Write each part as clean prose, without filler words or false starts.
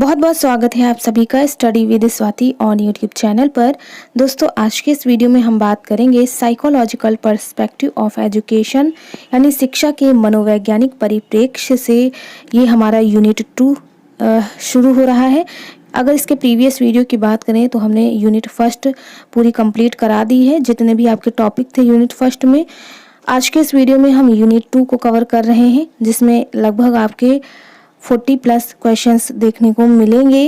बहुत बहुत स्वागत है आप सभी का study with Swati on YouTube channel पर। दोस्तों, आज के इस वीडियो में हम बात करेंगे साइकोलॉजिकल पर्सपेक्टिव ऑफ एजुकेशन, यानी शिक्षा के मनोवैज्ञानिक परिप्रेक्ष्य से ये हमारा यूनिट 2 शुरू हो रहा है। अगर इसके प्रीवियस वीडियो की बात करें तो हमने यूनिट फर्स्ट पूरी कंप्लीट करा दी है, जितने भी आपके टॉपिक थे यूनिट फर्स्ट में। आज के इस वीडियो में हम यूनिट 2 को कवर कर रहे हैं, जिसमें लगभग आपके 40+ क्वेश्चंस देखने को मिलेंगे।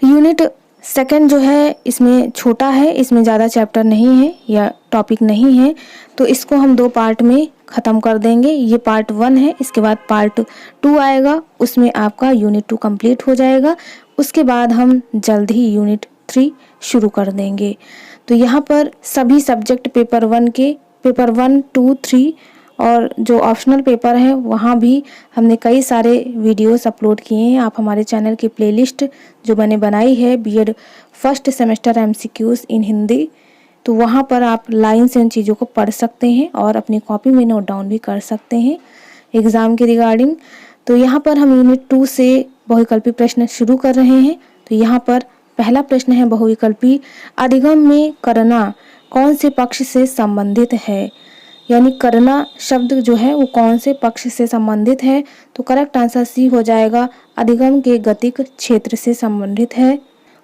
यूनिट सेकंड जो है इसमें छोटा है, इसमें ज़्यादा चैप्टर नहीं है या टॉपिक नहीं है, तो इसको हम 2 पार्ट में ख़त्म कर देंगे। ये पार्ट 1 है, इसके बाद पार्ट 2 आएगा, उसमें आपका यूनिट 2 कंप्लीट हो जाएगा। उसके बाद हम जल्द ही यूनिट 3 शुरू कर देंगे। तो यहाँ पर सभी सब्जेक्ट पेपर 1 के पेपर 1, 2, 3 और जो ऑप्शनल पेपर है वहाँ भी हमने कई सारे वीडियोस अपलोड किए हैं। आप हमारे चैनल की प्लेलिस्ट जो मैंने बनाई है बीएड फर्स्ट सेमेस्टर एमसीक्यूज इन हिंदी, तो वहाँ पर आप लाइन से उन चीज़ों को पढ़ सकते हैं और अपनी कॉपी में नोट डाउन भी कर सकते हैं एग्ज़ाम के रिगार्डिंग। तो यहाँ पर हम यूनिट 2 से बहुविकल्पी प्रश्न शुरू कर रहे हैं। तो यहाँ पर पहला प्रश्न है बहुविकल्पी, अधिगम में करना कौन से पक्ष से संबंधित है, यानी करना शब्द जो है वो कौन से पक्ष से संबंधित है। तो करेक्ट आंसर सी हो जाएगा, अधिगम के गतिक क्षेत्र से संबंधित है।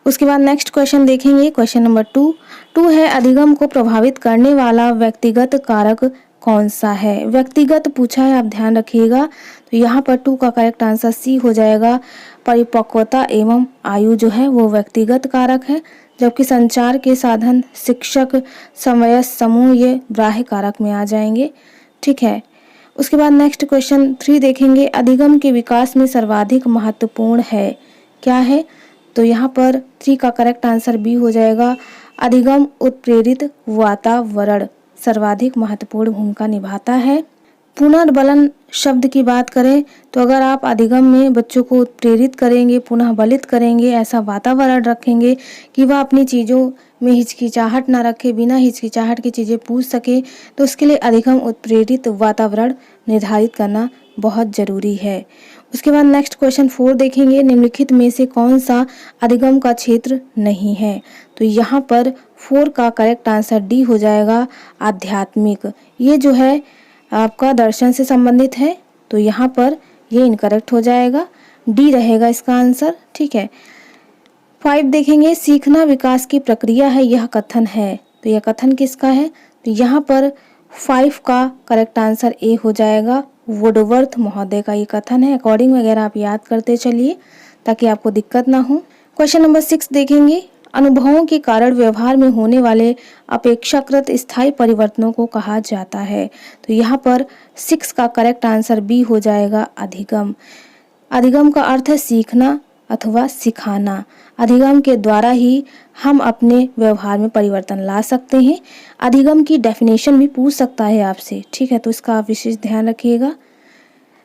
उसके बाद नेक्स्ट क्वेश्चन देखेंगे, क्वेश्चन नंबर 2 है, अधिगम को प्रभावित करने वाला व्यक्तिगत कारक कौन सा है। व्यक्तिगत पूछा है, आप ध्यान रखिएगा। तो यहाँ पर 2 का करेक्ट आंसर सी हो जाएगा, परिपक्वता एवं आयु जो है वो व्यक्तिगत कारक है, जबकि संचार के साधन, शिक्षक, समय, समूह ये बाह्य कारक में आ जाएंगे। ठीक है। उसके बाद नेक्स्ट क्वेश्चन 3 देखेंगे, अधिगम के विकास में सर्वाधिक महत्वपूर्ण है क्या है। तो यहाँ पर 3 का करेक्ट आंसर बी हो जाएगा, अधिगम उत्प्रेरित वातावरण सर्वाधिक महत्वपूर्ण भूमिका निभाता है। पुनर्बलन शब्द की बात करें तो अगर आप अधिगम में बच्चों को प्रेरित करेंगे, पुनः बलित करेंगे, ऐसा वातावरण रखेंगे कि वह अपनी चीज़ों में हिचकिचाहट ना रखे, बिना हिचकिचाहट की चीज़ें पूछ सके, तो उसके लिए अधिगम उत्प्रेरित वातावरण निर्धारित करना बहुत ज़रूरी है। उसके बाद नेक्स्ट क्वेश्चन 4 देखेंगे, निम्नलिखित में से कौन सा अधिगम का क्षेत्र नहीं है। तो यहाँ पर 4 का करेक्ट आंसर डी हो जाएगा, आध्यात्मिक। ये जो है आपका दर्शन से संबंधित है, तो यहाँ पर ये इनकरेक्ट हो जाएगा, डी रहेगा इसका आंसर। ठीक है। 5 देखेंगे, सीखना विकास की प्रक्रिया है यह कथन है। तो यह कथन किसका है। तो यहाँ पर 5 का करेक्ट आंसर ए हो जाएगा, वुडवर्थ महोदय का ये कथन है। अकॉर्डिंग वगैरह आप याद करते चलिए ताकि आपको दिक्कत ना हो। क्वेश्चन नंबर 6 देखेंगे, अनुभवों के कारण व्यवहार में होने वाले अपेक्षाकृत स्थायी परिवर्तनों को कहा जाता है। तो यहाँ पर 6 का करेक्ट आंसर बी हो जाएगा, अधिगम। अधिगम का अर्थ है सीखना अथवा सिखाना। अधिगम के द्वारा ही हम अपने व्यवहार में परिवर्तन ला सकते हैं। अधिगम की डेफिनेशन भी पूछ सकता है आपसे। ठीक है, तो इसका आप विशेष ध्यान रखिएगा।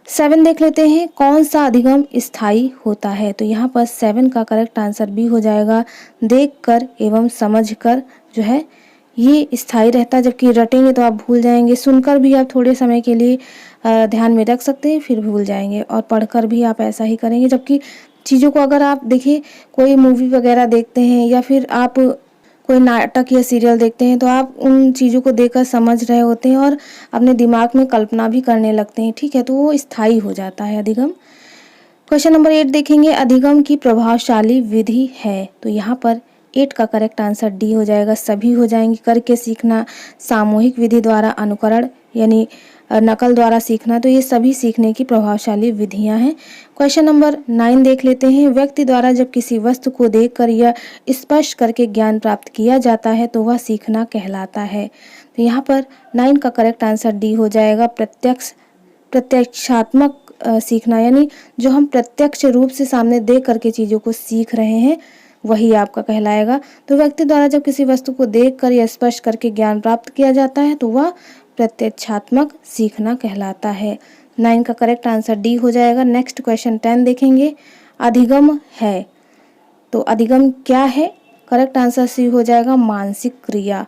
7 देख लेते हैं, कौन सा अधिगम स्थायी होता है। तो यहाँ पर 7 का करेक्ट आंसर बी हो जाएगा, देखकर एवं समझकर जो है ये स्थायी रहता है, जबकि रटेंगे तो आप भूल जाएंगे। सुनकर भी आप थोड़े समय के लिए ध्यान में रख सकते हैं, फिर भूल जाएंगे, और पढ़कर भी आप ऐसा ही करेंगे। जबकि चीज़ों को अगर आप देखिए, कोई मूवी वगैरह देखते हैं या फिर आप कोई नाटक या सीरियल देखते हैं, तो आप उन चीज़ों को देखकर समझ रहे होते हैं और अपने दिमाग में कल्पना भी करने लगते हैं। ठीक है, तो वो स्थायी हो जाता है अधिगम। क्वेश्चन नंबर 8 देखेंगे, अधिगम की प्रभावशाली विधि है। तो यहाँ पर 8 का करेक्ट आंसर डी हो जाएगा, सभी हो जाएंगे। करके सीखना, सामूहिक विधि द्वारा अनुकरण यानी नकल द्वारा सीखना, तो ये सभी सीखने की प्रभावशाली विधियां हैं। क्वेश्चन नंबर 9 देख लेते हैं, व्यक्ति द्वारा जब किसी वस्तु को देखकर या स्पर्श करके ज्ञान प्राप्त किया जाता है तो वह सीखना कहलाता है। तो यहाँ पर 9 का करेक्ट आंसर डी हो जाएगा, प्रत्यक्षात्मक सीखना, यानी जो हम प्रत्यक्ष रूप से सामने देख करके चीज़ों को सीख रहे हैं वही आपका कहलाएगा। तो व्यक्ति द्वारा जब किसी वस्तु को देखकर या स्पर्श करके ज्ञान प्राप्त किया जाता है तो वह प्रत्यक्षात्मक सीखना कहलाता है। 9 का करेक्ट आंसर डी हो जाएगा। नेक्स्ट क्वेश्चन 10 देखेंगे, अधिगम है। तो अधिगम क्या है। करेक्ट आंसर सी हो जाएगा, मानसिक क्रिया,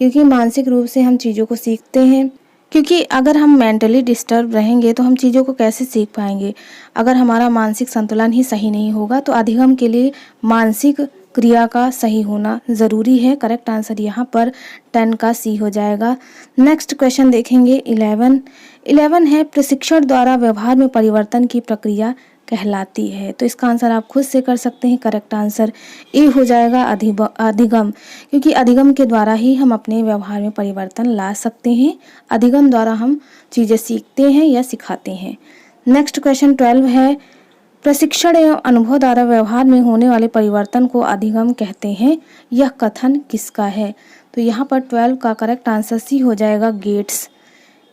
क्योंकि मानसिक रूप से हम चीज़ों को सीखते हैं। क्योंकि अगर हम मेंटली डिस्टर्ब रहेंगे तो हम चीज़ों को कैसे सीख पाएंगे। अगर हमारा मानसिक संतुलन ही सही नहीं होगा तो अधिगम के लिए मानसिक क्रिया का सही होना ज़रूरी है। करेक्ट आंसर यहाँ पर 10 का सी हो जाएगा। नेक्स्ट क्वेश्चन देखेंगे 11 है प्रशिक्षण द्वारा व्यवहार में परिवर्तन की प्रक्रिया कहलाती है। तो इसका आंसर आप खुद से कर सकते हैं। करेक्ट आंसर ए हो जाएगा अधिगम, क्योंकि अधिगम के द्वारा ही हम अपने व्यवहार में परिवर्तन ला सकते हैं। अधिगम द्वारा हम चीज़ें सीखते हैं या सिखाते हैं। नेक्स्ट क्वेश्चन 12 है प्रशिक्षण एवं अनुभव द्वारा व्यवहार में होने वाले परिवर्तन को अधिगम कहते हैं। यह कथन किसका है। तो यहाँ पर 12 का करेक्ट आंसर सी हो जाएगा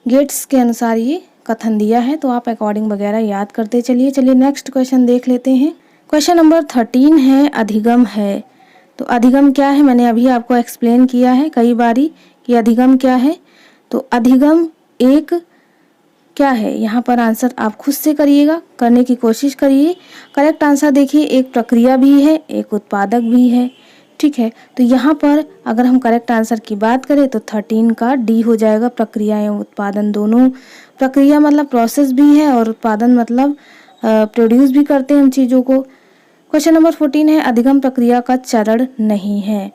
गेट्स के अनुसार ये कथन दिया है। तो आप अकॉर्डिंग वगैरह याद करते चलिए। नेक्स्ट क्वेश्चन देख लेते हैं। क्वेश्चन नंबर 13 है अधिगम है। तो अधिगम क्या है, मैंने अभी आपको एक्सप्लेन किया है कई बारी कि अधिगम क्या है। तो अधिगम एक क्या है, यहाँ पर आंसर आप खुद से करिएगा, करने की कोशिश करिए। करेक्ट आंसर देखिए एक प्रक्रिया भी है, एक उत्पादक भी है। ठीक है, तो यहाँ पर अगर हम करेक्ट आंसर की बात करें तो 13 का डी हो जाएगा। प्रक्रिया एवं उत्पादन दोनों, प्रक्रिया मतलब प्रोसेस भी है और उत्पादन मतलब प्रोड्यूस भी करते हैं हम चीज़ों को। क्वेश्चन नंबर 14 है अधिगम प्रक्रिया का चरण नहीं है।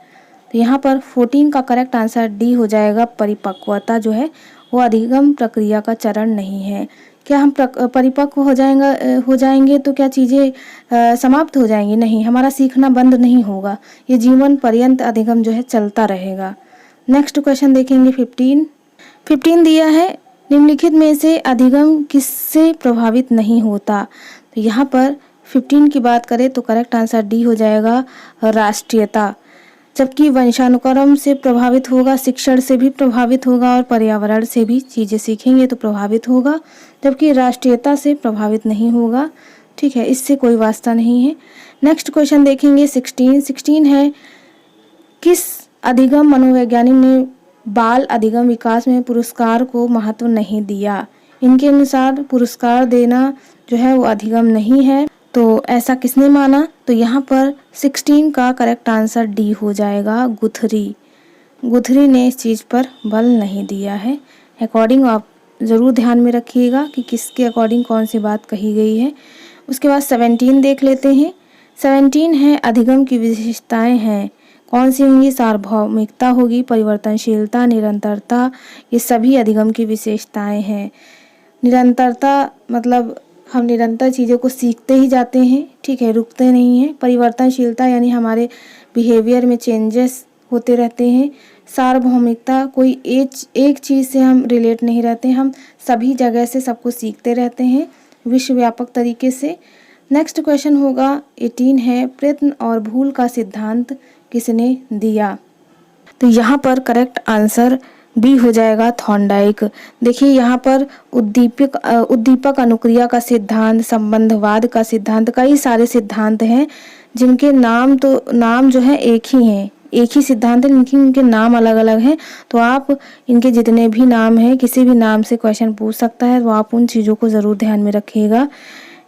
तो यहाँ पर 14 का करेक्ट आंसर डी हो जाएगा। परिपक्वता जो है वो अधिगम प्रक्रिया का चरण नहीं है। क्या हम परिपक्व हो जाएंगे तो क्या चीज़ें समाप्त हो जाएंगी? नहीं, हमारा सीखना बंद नहीं होगा, ये जीवन पर्यंत अधिगम जो है चलता रहेगा। नेक्स्ट क्वेश्चन देखेंगे 15 दिया है निम्नलिखित में से अधिगम किससे प्रभावित नहीं होता। तो यहाँ पर 15 की बात करें तो करेक्ट आंसर डी हो जाएगा राष्ट्रीयता। जबकि वंशानुक्रम से प्रभावित होगा, शिक्षण से भी प्रभावित होगा और पर्यावरण से भी चीज़ें सीखेंगे तो प्रभावित होगा, जबकि राष्ट्रीयता से प्रभावित नहीं होगा। ठीक है, इससे कोई वास्ता नहीं है। नेक्स्ट क्वेश्चन देखेंगे 16 है किस अधिगम मनोवैज्ञानिक ने बाल अधिगम विकास में पुरस्कार को महत्व नहीं दिया। इनके अनुसार पुरस्कार देना जो है वो अधिगम नहीं है। तो ऐसा किसने माना। तो यहाँ पर 16 का करेक्ट आंसर डी हो जाएगा गुथरी ने इस चीज़ पर बल नहीं दिया है। अकॉर्डिंग आप ज़रूर ध्यान में रखिएगा कि किसके अकॉर्डिंग कौन सी बात कही गई है। उसके बाद 17 देख लेते हैं। 17 है अधिगम की विशेषताएं हैं, कौन सी होंगी? सार्वभौमिकता होगी, परिवर्तनशीलता, निरंतरता, ये सभी अधिगम की विशेषताएं हैं। निरंतरता मतलब हम निरंतर चीज़ों को सीखते ही जाते हैं, ठीक है, रुकते नहीं हैं। परिवर्तनशीलता यानी हमारे बिहेवियर में चेंजेस होते रहते हैं। सार्वभौमिकता कोई एक चीज़ से हम रिलेट नहीं रहते, हम सभी जगह से सब कुछ सीखते रहते हैं विश्वव्यापक तरीके से। नेक्स्ट क्वेश्चन होगा 18 है प्रयत्न और भूल का सिद्धांत किसने दिया। तो यहाँ पर करेक्ट आंसर बी हो जाएगा थॉर्नडाइक। देखिए यहाँ पर उद्दीपक अनुक्रिया का सिद्धांत, संबंधवाद का सिद्धांत, कई सारे सिद्धांत हैं जिनके नाम जो है एक ही सिद्धांत है, लेकिन इनके नाम अलग अलग हैं। तो आप इनके जितने भी नाम हैं, किसी भी नाम से क्वेश्चन पूछ सकता है, तो आप उन चीज़ों को ज़रूर ध्यान में रखिएगा।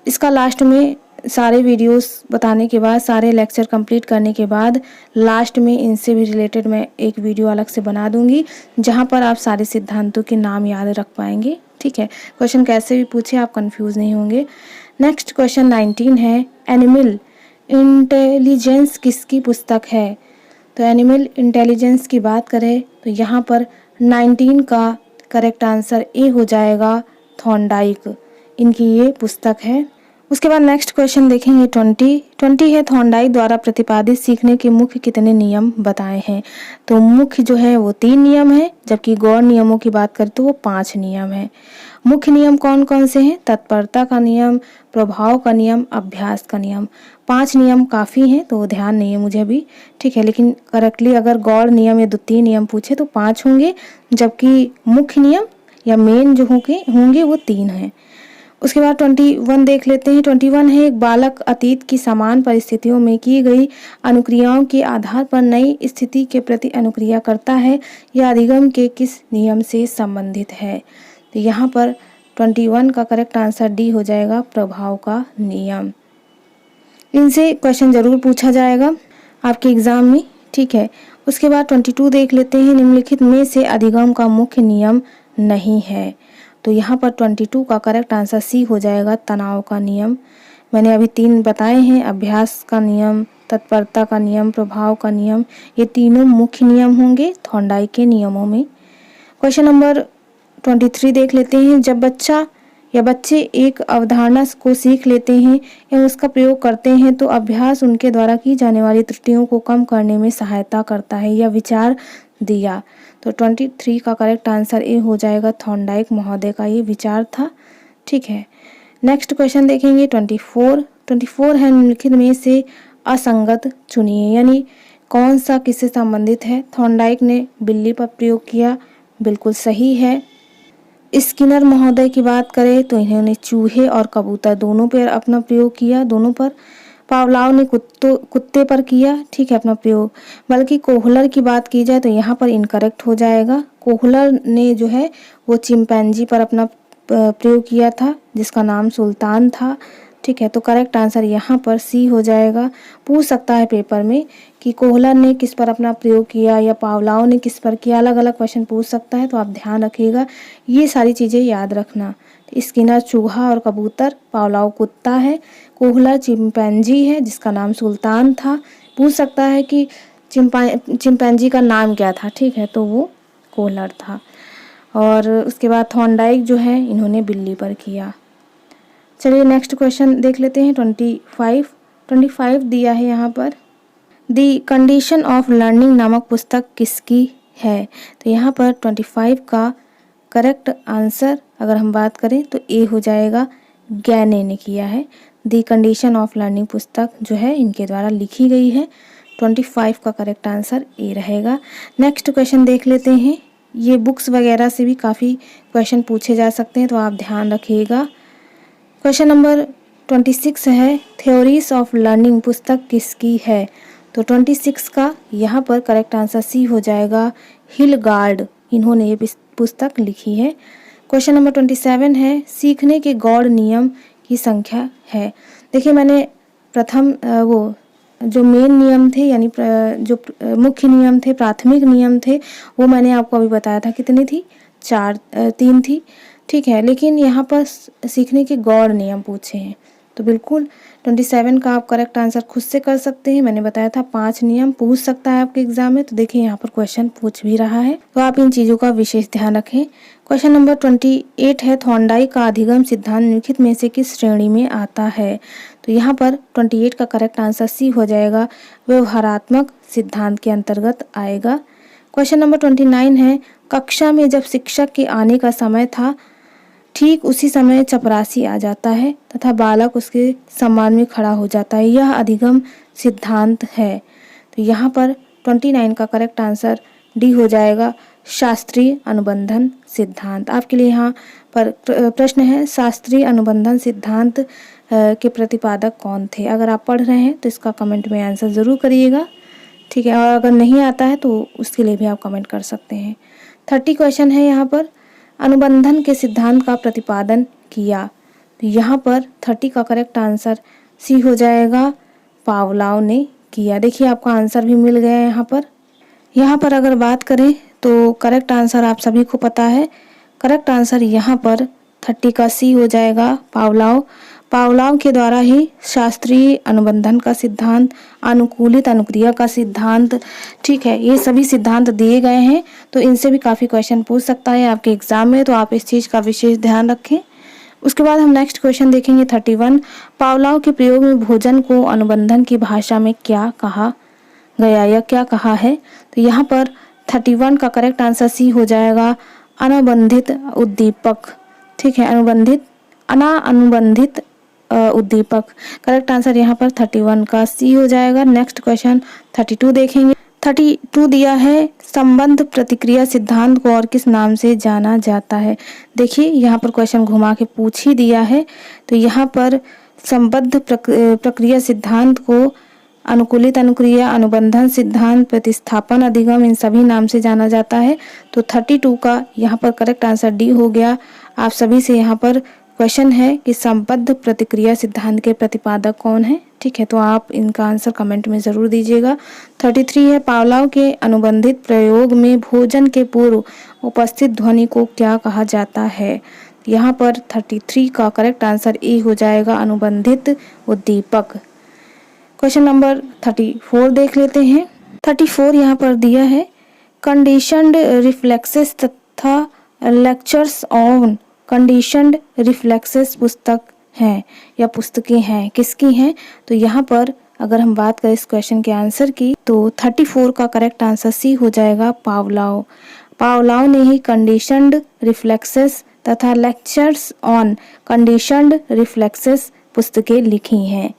इसका लास्ट में सारे वीडियोस बताने के बाद, सारे लेक्चर कंप्लीट करने के बाद लास्ट में इनसे भी रिलेटेड मैं एक वीडियो अलग से बना दूंगी, जहां पर आप सारे सिद्धांतों के नाम याद रख पाएंगे। ठीक है, क्वेश्चन कैसे भी पूछे आप कंफ्यूज नहीं होंगे। नेक्स्ट क्वेश्चन 19 है एनिमल इंटेलिजेंस किसकी पुस्तक है। तो एनिमल इंटेलिजेंस की बात करें तो यहाँ पर 19 का करेक्ट आंसर ए हो जाएगा थॉर्नडाइक, इनकी ये पुस्तक है। उसके बाद नेक्स्ट क्वेश्चन देखेंगे 20 है थॉर्नडाइक द्वारा प्रतिपादित सीखने के मुख्य कितने नियम बताए हैं। तो मुख्य जो है वो 3 नियम है, जबकि गौण नियमों की बात करें तो वो 5 नियम है। मुख्य नियम कौन कौन से हैं? तत्परता का नियम, प्रभाव का नियम, अभ्यास का नियम। 5 नियम काफ़ी हैं तो ध्यान नहीं है मुझे अभी, ठीक है, लेकिन करेक्टली अगर गौण नियम या द्वितीय नियम पूछे तो 5 होंगे, जबकि मुख्य नियम या मेन जो होंगे वो 3 हैं। उसके बाद 21 देख लेते हैं। 21 है एक बालक अतीत की समान परिस्थितियों में की गई अनुक्रियाओं के आधार पर नई स्थिति के प्रति अनुक्रिया करता है। यह अधिगम के किस नियम से संबंधित है। तो यहाँ पर 21 का करेक्ट आंसर डी हो जाएगा प्रभाव का नियम। इनसे क्वेश्चन जरूर पूछा जाएगा आपके एग्जाम में, ठीक है। उसके बाद 22 देख लेते हैं। निम्नलिखित में से अधिगम का मुख्य नियम नहीं है। तो यहाँ पर 22 का करेक्ट आंसर सी हो जाएगा, तनाव का नियम। मैंने अभी 3 बताए हैं, अभ्यास का नियम, तत्परता का नियम, प्रभाव का नियम। ये तीनों मुख्य नियम होंगे थॉर्नडाइक के नियमों में। क्वेश्चन नंबर 23 देख लेते हैं। जब बच्चा या बच्चे एक अवधारणा को सीख लेते हैं या उसका प्रयोग करते हैं तो अभ्यास उनके द्वारा की जाने वाली त्रुटियों को कम करने में सहायता करता है, या विचार दिया। तो 23 का करेक्ट आंसर ए हो जाएगा, थॉर्नडाइक महोदय का ये विचार था। ठीक है, नेक्स्ट क्वेश्चन देखेंगे 24 है, निम्नलिखित में से असंगत चुनिए, यानी कौन सा किससे संबंधित है। थॉर्नडाइक ने बिल्ली पर प्रयोग किया, बिल्कुल सही है। स्किनर महोदय की बात करें तो इन्होंने चूहे और कबूतर दोनों पर अपना प्रयोग किया, दोनों पर। पावलाव ने कुत्ते पर किया, ठीक है, अपना प्रयोग। बल्कि कोहलर की बात की जाए तो यहाँ पर इनकरेक्ट हो जाएगा। कोहलर ने जो है वो चिंपैंजी पर अपना प्रयोग किया था, जिसका नाम सुल्तान था। ठीक है, तो करेक्ट आंसर यहाँ पर सी हो जाएगा। पूछ सकता है पेपर में कि कोहलर ने किस पर अपना प्रयोग किया या पावलाव ने किस पर किया, अलग अलग क्वेश्चन पूछ सकता है, तो आप ध्यान रखिएगा, ये सारी चीज़ें याद रखना। स्किनर चूहा और कबूतर, पावलाव कुत्ता है, कोहलर चिंपैंजी है जिसका नाम सुल्तान था। पूछ सकता है कि चिंपैंजी का नाम क्या था, ठीक है, तो वो कोहलर था। और उसके बाद थॉर्नडाइक जो है इन्होंने बिल्ली पर किया। चलिए नेक्स्ट क्वेश्चन देख लेते हैं। 25 दिया है यहाँ पर। दी कंडीशन ऑफ लर्निंग नामक पुस्तक किसकी है। तो यहाँ पर 25 का करेक्ट आंसर अगर हम बात करें तो ए हो जाएगा, गैने ने किया है। दी कंडीशन ऑफ लर्निंग पुस्तक जो है इनके द्वारा लिखी गई है। 25 का करेक्ट आंसर ए रहेगा। नेक्स्ट क्वेश्चन देख लेते हैं। ये बुक्स वगैरह से भी काफ़ी क्वेश्चन पूछे जा सकते हैं, तो आप ध्यान रखिएगा। क्वेश्चन नंबर 26 है, थ्योरीज ऑफ लर्निंग पुस्तक किसकी है। तो 26 का यहाँ पर करेक्ट आंसर सी हो जाएगा, हिलगार्ड, इन्होंने ये पुस्तक लिखी है। क्वेश्चन नंबर 27 है, सीखने के गौड़ नियम की संख्या है। देखिए मैंने प्रथम वो जो मेन नियम थे, यानी जो मुख्य नियम थे, प्राथमिक नियम थे, वो मैंने आपको अभी बताया था कितनी थी, 3 थी। ठीक है, लेकिन यहाँ पर सीखने के गौड़ नियम पूछे हैं, तो बिल्कुल 27 का आप करेक्ट आंसर खुद से कर सकते हैं। मैंने बताया था 5 नियम पूछ सकता है आपके एग्जाम में, तो देखिए यहाँ पर क्वेश्चन पूछ भी रहा है, तो आप इन चीज़ों का विशेष ध्यान रखें। क्वेश्चन नंबर 28 है, थॉर्नडाइक का अधिगम सिद्धांत निम्नलिखित में से किस श्रेणी में आता है। तो यहाँ पर 28 का करेक्ट आंसर सी हो जाएगा, व्यवहारात्मक सिद्धांत के अंतर्गत आएगा। क्वेश्चन नंबर 29 है, कक्षा में जब शिक्षक के आने का समय था ठीक उसी समय चपरासी आ जाता है तथा बालक उसके सम्मान में खड़ा हो जाता है, यह अधिगम सिद्धांत है। तो यहाँ पर 29 का करेक्ट आंसर डी हो जाएगा, शास्त्रीय अनुबंधन सिद्धांत। आपके लिए यहाँ पर प्रश्न है, शास्त्रीय अनुबंधन सिद्धांत के प्रतिपादक कौन थे। अगर आप पढ़ रहे हैं तो इसका कमेंट में आंसर ज़रूर करिएगा, ठीक है, और अगर नहीं आता है तो उसके लिए भी आप कमेंट कर सकते हैं। 30 क्वेश्चन है यहाँ पर, अनुबंधन के सिद्धांत का प्रतिपादन किया। तो यहाँ पर 30 का करेक्ट आंसर सी हो जाएगा, पावलाव ने किया। देखिए आपका आंसर भी मिल गया है यहाँ पर अगर बात करें तो करेक्ट आंसर आप सभी को पता है। करेक्ट आंसर यहाँ पर 30 का सी हो जाएगा, पावलाव के द्वारा ही शास्त्रीय अनुबंधन का सिद्धांत, अनुकूलित अनुक्रिया का सिद्धांत, ठीक है, ये सभी सिद्धांत दिए गए हैं, तो इनसे भी काफ़ी क्वेश्चन पूछ सकता है आपके एग्जाम में, तो आप इस चीज़ का विशेष ध्यान रखें। उसके बाद हम नेक्स्ट क्वेश्चन देखेंगे 31, पावलाव के प्रयोग में भोजन को अनुबंधन की भाषा में क्या कहा गया या क्या कहा है। तो यहाँ पर 31 का करेक्ट आंसर सी हो जाएगा, अनुबंधित उद्दीपक, ठीक है, अनुबंधित उद्दीपक। करेक्ट आंसर यहाँ पर 31 का सी हो जाएगा। नेक्स्ट क्वेश्चन 32 देखेंगे। 32 दिया है, संबंध प्रतिक्रिया सिद्धांत को और किस नाम से जाना जाता है। देखिए यहाँ पर क्वेश्चन घुमा के पूछ ही दिया है, तो यहाँ पर संबद्ध प्रक्रिया सिद्धांत को अनुकूलित अनुक्रिया, अनुबंधन सिद्धांत, प्रतिस्थापन अधिगम, इन सभी नाम से जाना जाता है। तो 32 का यहाँ पर करेक्ट आंसर डी हो गया। आप सभी से यहाँ पर क्वेश्चन है कि संबद्ध प्रतिक्रिया सिद्धांत के प्रतिपादक कौन है। ठीक है, तो आप इनका आंसर कमेंट में ज़रूर दीजिएगा। 33 है, पावलोव के अनुबंधित प्रयोग में भोजन के पूर्व उपस्थित ध्वनि को क्या कहा जाता है। यहाँ पर 33 का करेक्ट आंसर ए हो जाएगा, अनुबंधित उद्दीपक। क्वेश्चन नंबर 34 देख लेते हैं। 34 यहाँ पर दिया है, कंडीशनड रिफ्लेक्सेस तथा लेक्चर्स ऑन कंडीशनड रिफ्लेक्सेस पुस्तक हैं या पुस्तकें हैं, किसकी हैं। तो यहाँ पर अगर हम बात करें इस क्वेश्चन के आंसर की, तो 34 का करेक्ट आंसर सी हो जाएगा, पावलोव। पावलोव ने ही कंडीशनड रिफ्लेक्सेस तथा लेक्चर्स ऑन कंडीशनड रिफ्लेक्सेस पुस्तकें लिखी हैं।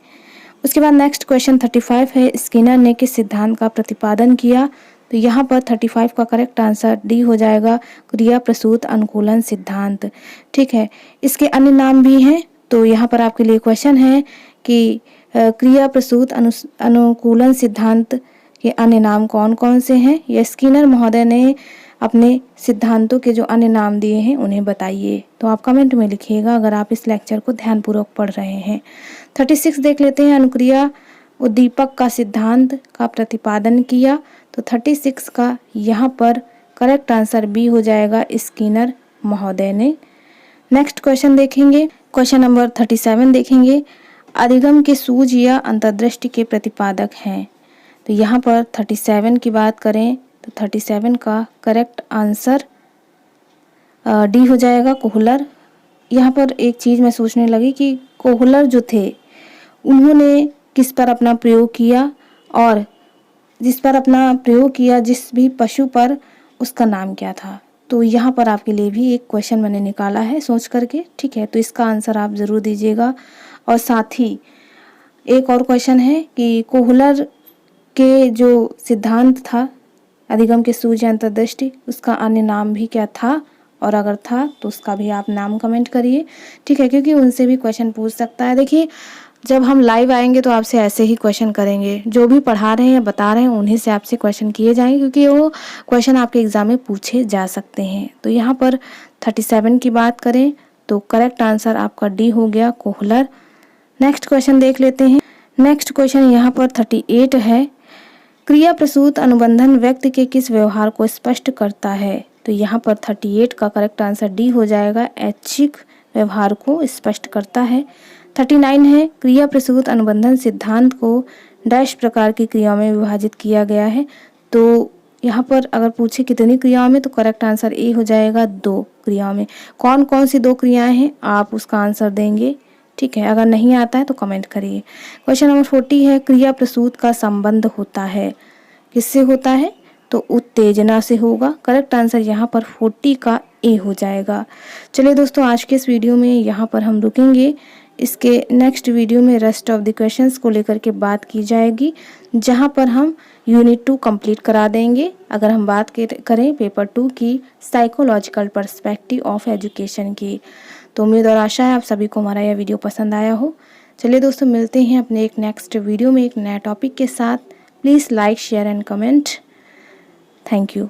उसके बाद नेक्स्ट क्वेश्चन 35 है, स्किनर ने किस सिद्धांत का प्रतिपादन किया। तो यहाँ पर 35 का करेक्ट आंसर डी हो जाएगा, क्रिया प्रसूत अनुकूलन सिद्धांत। ठीक है, इसके अन्य नाम भी हैं, तो यहाँ पर आपके लिए क्वेश्चन है कि क्रिया प्रसूत अनुकूलन सिद्धांत के अन्य नाम कौन कौन से हैं। या स्किनर महोदय ने अपने सिद्धांतों के जो अन्य नाम दिए हैं उन्हें बताइए। तो आप कमेंट में लिखिएगा अगर आप इस लेक्चर को ध्यानपूर्वक पढ़ रहे हैं। 36 देख लेते हैं, अनुक्रिया उद्दीपक का सिद्धांत का प्रतिपादन किया। तो 36 का यहाँ पर करेक्ट आंसर बी हो जाएगा, स्किनर महोदय ने। नेक्स्ट क्वेश्चन देखेंगे, क्वेश्चन नंबर 37 देखेंगे, अधिगम के सूझ या अंतर्दृष्टि के प्रतिपादक हैं। तो यहाँ पर 37 की बात करें तो 37 का करेक्ट आंसर डी हो जाएगा, कोहलर। यहाँ पर एक चीज़ मैं सोचने लगी कि कोहलर जो थे उन्होंने किस पर अपना प्रयोग किया, और जिस पर अपना प्रयोग किया जिस भी पशु पर, उसका नाम क्या था। तो यहाँ पर आपके लिए भी एक क्वेश्चन मैंने निकाला है सोच करके। ठीक है, तो इसका आंसर आप ज़रूर दीजिएगा। और साथ ही एक और क्वेश्चन है कि कोहलर के जो सिद्धांत था अधिगम के सूझ या अंतर्दृष्टि, उसका अन्य नाम भी क्या था, और अगर था तो उसका भी आप नाम कमेंट करिए। ठीक है, क्योंकि उनसे भी क्वेश्चन पूछ सकता है। देखिए, जब हम लाइव आएंगे तो आपसे ऐसे ही क्वेश्चन करेंगे, जो भी पढ़ा रहे हैं या बता रहे हैं उन्हीं से आपसे क्वेश्चन किए जाएंगे, क्योंकि वो क्वेश्चन आपके एग्जाम में पूछे जा सकते हैं। तो यहाँ पर 37 की बात करें तो करेक्ट आंसर आपका डी हो गया, कोहलर। नेक्स्ट क्वेश्चन देख लेते हैं। नेक्स्ट क्वेश्चन यहाँ पर 38 है, क्रिया प्रसूत अनुबंधन व्यक्ति के किस व्यवहार को स्पष्ट करता है। तो यहाँ पर 38 का करेक्ट आंसर डी हो जाएगा, ऐच्छिक व्यवहार को स्पष्ट करता है। 39 है, क्रिया प्रसूत अनुबंधन सिद्धांत को डैश प्रकार की क्रियाओं में विभाजित किया गया है। तो यहाँ पर अगर पूछे कितनी क्रियाओं में, तो करेक्ट आंसर ए हो जाएगा, 2 क्रियाओं में। कौन कौन सी 2 क्रियाएं हैं आप उसका आंसर देंगे। ठीक है, अगर नहीं आता है तो कमेंट करिए। क्वेश्चन नंबर 40 है, क्रिया प्रसूत का संबंध होता है, किससे होता है। तो उत्तेजना से होगा। करेक्ट आंसर यहाँ पर 40 का ए हो जाएगा। चलिए दोस्तों, आज के इस वीडियो में यहाँ पर हम रुकेंगे। इसके नेक्स्ट वीडियो में रेस्ट ऑफ द क्वेश्चंस को लेकर के बात की जाएगी, जहां पर हम यूनिट 2 कंप्लीट करा देंगे। अगर हम बात करें पेपर 2 की साइकोलॉजिकल पर्सपेक्टिव ऑफ एजुकेशन की, तो उम्मीद और आशा है आप सभी को हमारा यह वीडियो पसंद आया हो। चलिए दोस्तों, मिलते हैं अपने एक नेक्स्ट वीडियो में एक नया टॉपिक के साथ। Please like, share and comment. Thank you.